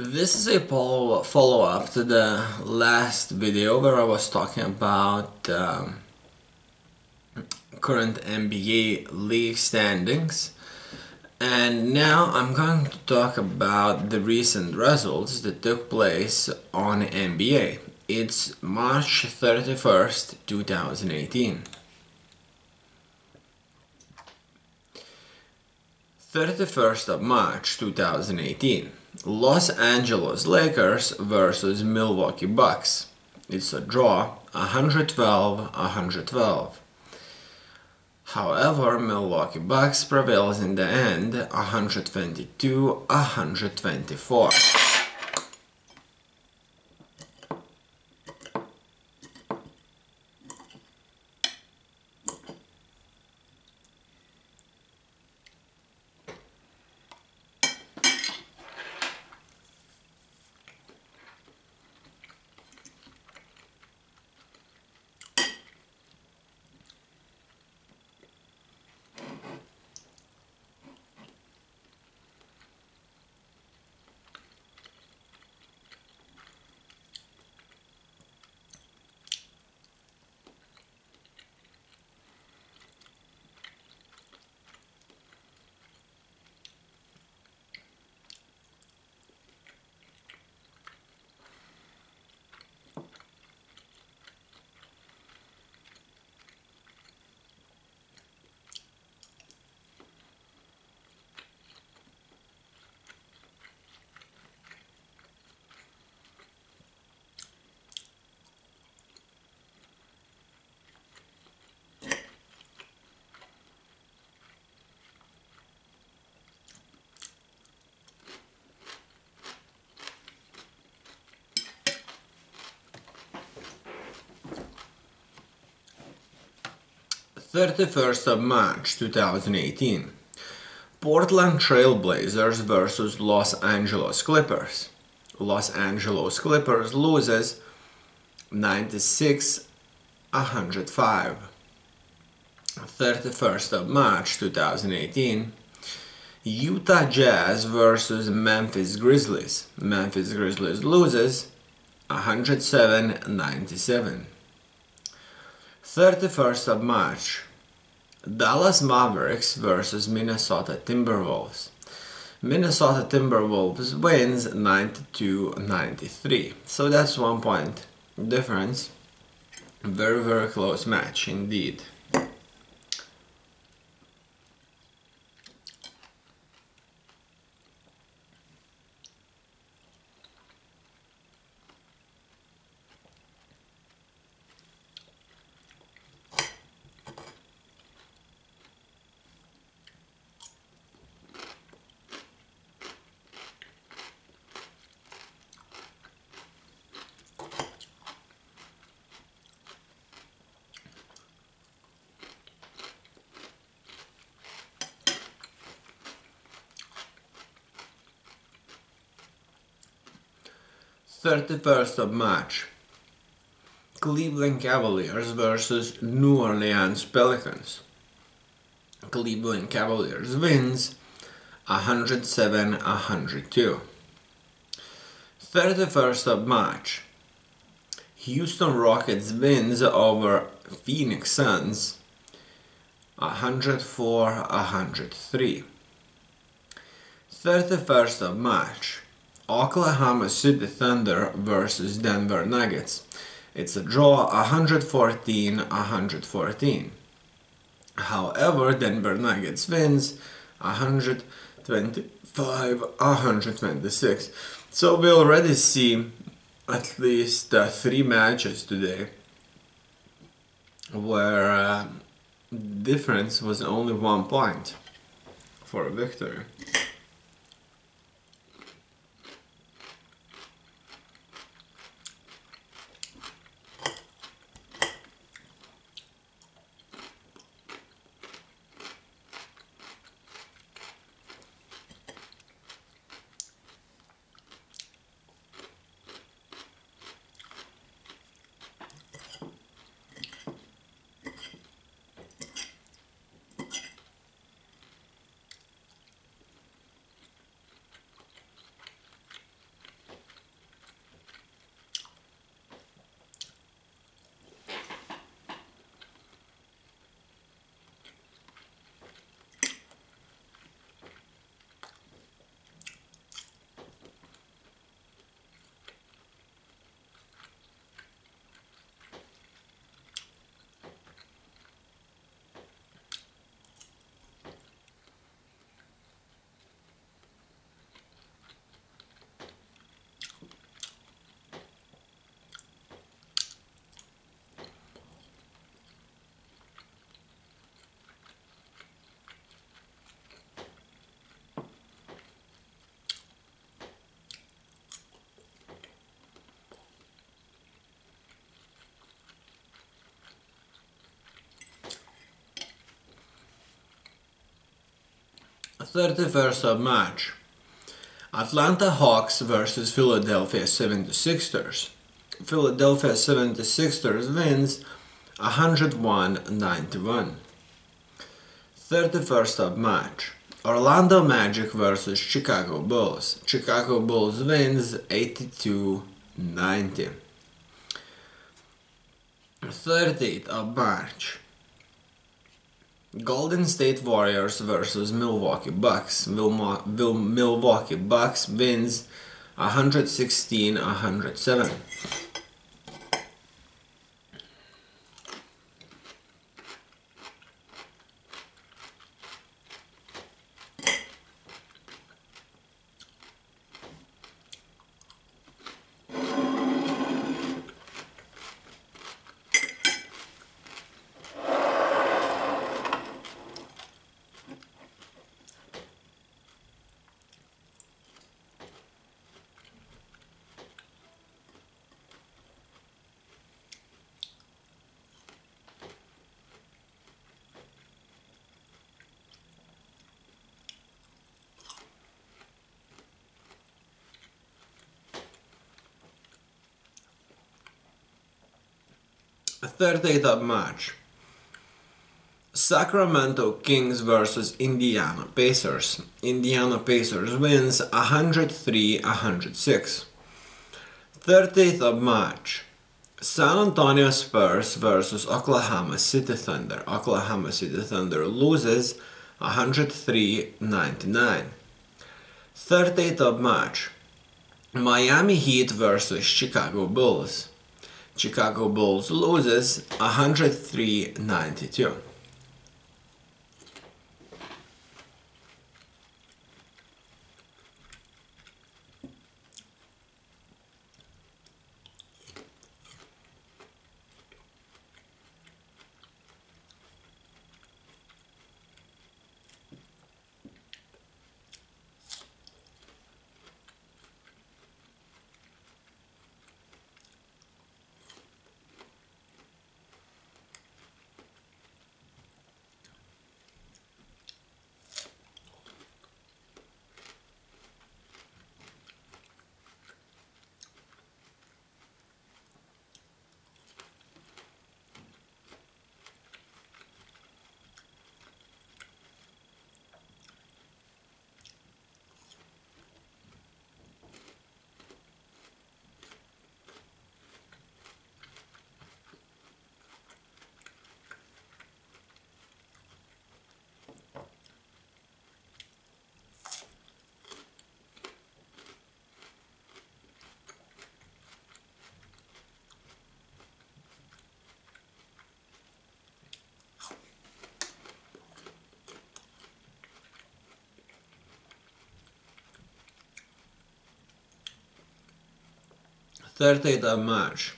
This is a follow-up to the last video where I was talking about current NBA league standings, and now I'm going to talk about the recent results that took place on NBA. It's March 31st, 2018. 31st of March 2018. Los Angeles Lakers versus Milwaukee Bucks. It's a draw, 112-112. However, Milwaukee Bucks prevails in the end, 122-124. 31st of March 2018. Portland Trail Blazers versus Los Angeles Clippers. Los Angeles Clippers loses 96-105. 31st of March 2018. Utah Jazz versus Memphis Grizzlies. Memphis Grizzlies loses 107-97. 31st of March. Dallas Mavericks versus Minnesota Timberwolves. Minnesota Timberwolves wins 92-93. So that's 1 point difference. Very close match indeed. Thirty-first of March. Cleveland Cavaliers versus New Orleans Pelicans. Cleveland Cavaliers wins 107-102. 31st of March. Houston Rockets wins over Phoenix Suns 104-103. 31st of March. Oklahoma City Thunder versus Denver Nuggets. It's a draw, 114-114. However, Denver Nuggets wins 125-126. So we already see at least 3 matches today where difference was only 1 point for a victory. 31st of March. Atlanta Hawks versus Philadelphia 76ers. Philadelphia 76ers wins 101-91. 31st of March. Orlando Magic versus Chicago Bulls. Chicago Bulls wins 82-90. 30th of March. Golden State Warriors versus Milwaukee Bucks. Milwaukee Bucks wins 116-107. 30th of March. Sacramento Kings versus Indiana Pacers. Indiana Pacers wins 103-106. 30th of March. San Antonio Spurs versus Oklahoma City Thunder. Oklahoma City Thunder loses 103-99. 30th of March. Miami Heat versus Chicago Bulls. Chicago Bulls loses 103-92. 30th of March.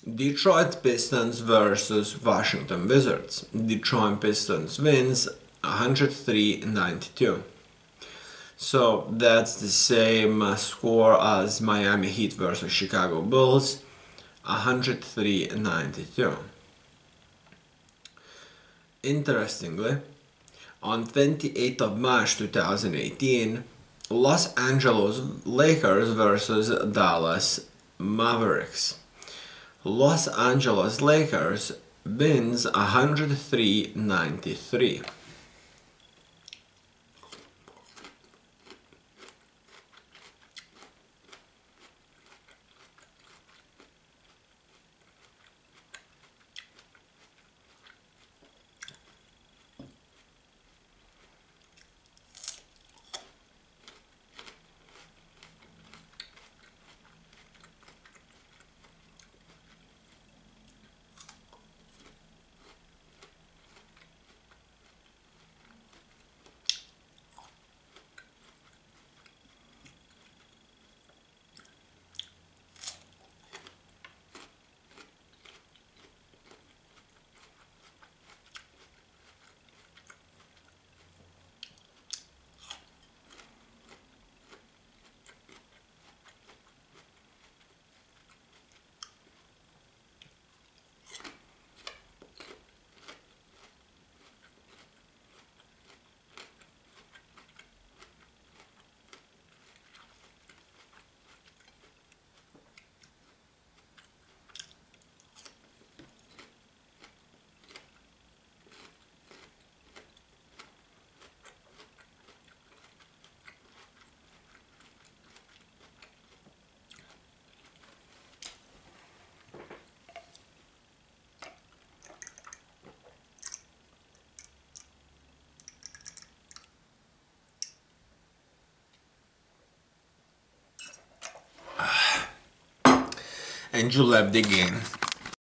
Detroit Pistons versus Washington Wizards. Detroit Pistons wins 103-92. So that's the same score as Miami Heat versus Chicago Bulls, 103-92. Interestingly, on 28th of March 2018, Los Angeles Lakers versus Dallas Mavericks. Los Angeles Lakers wins 103-93. and you left the game.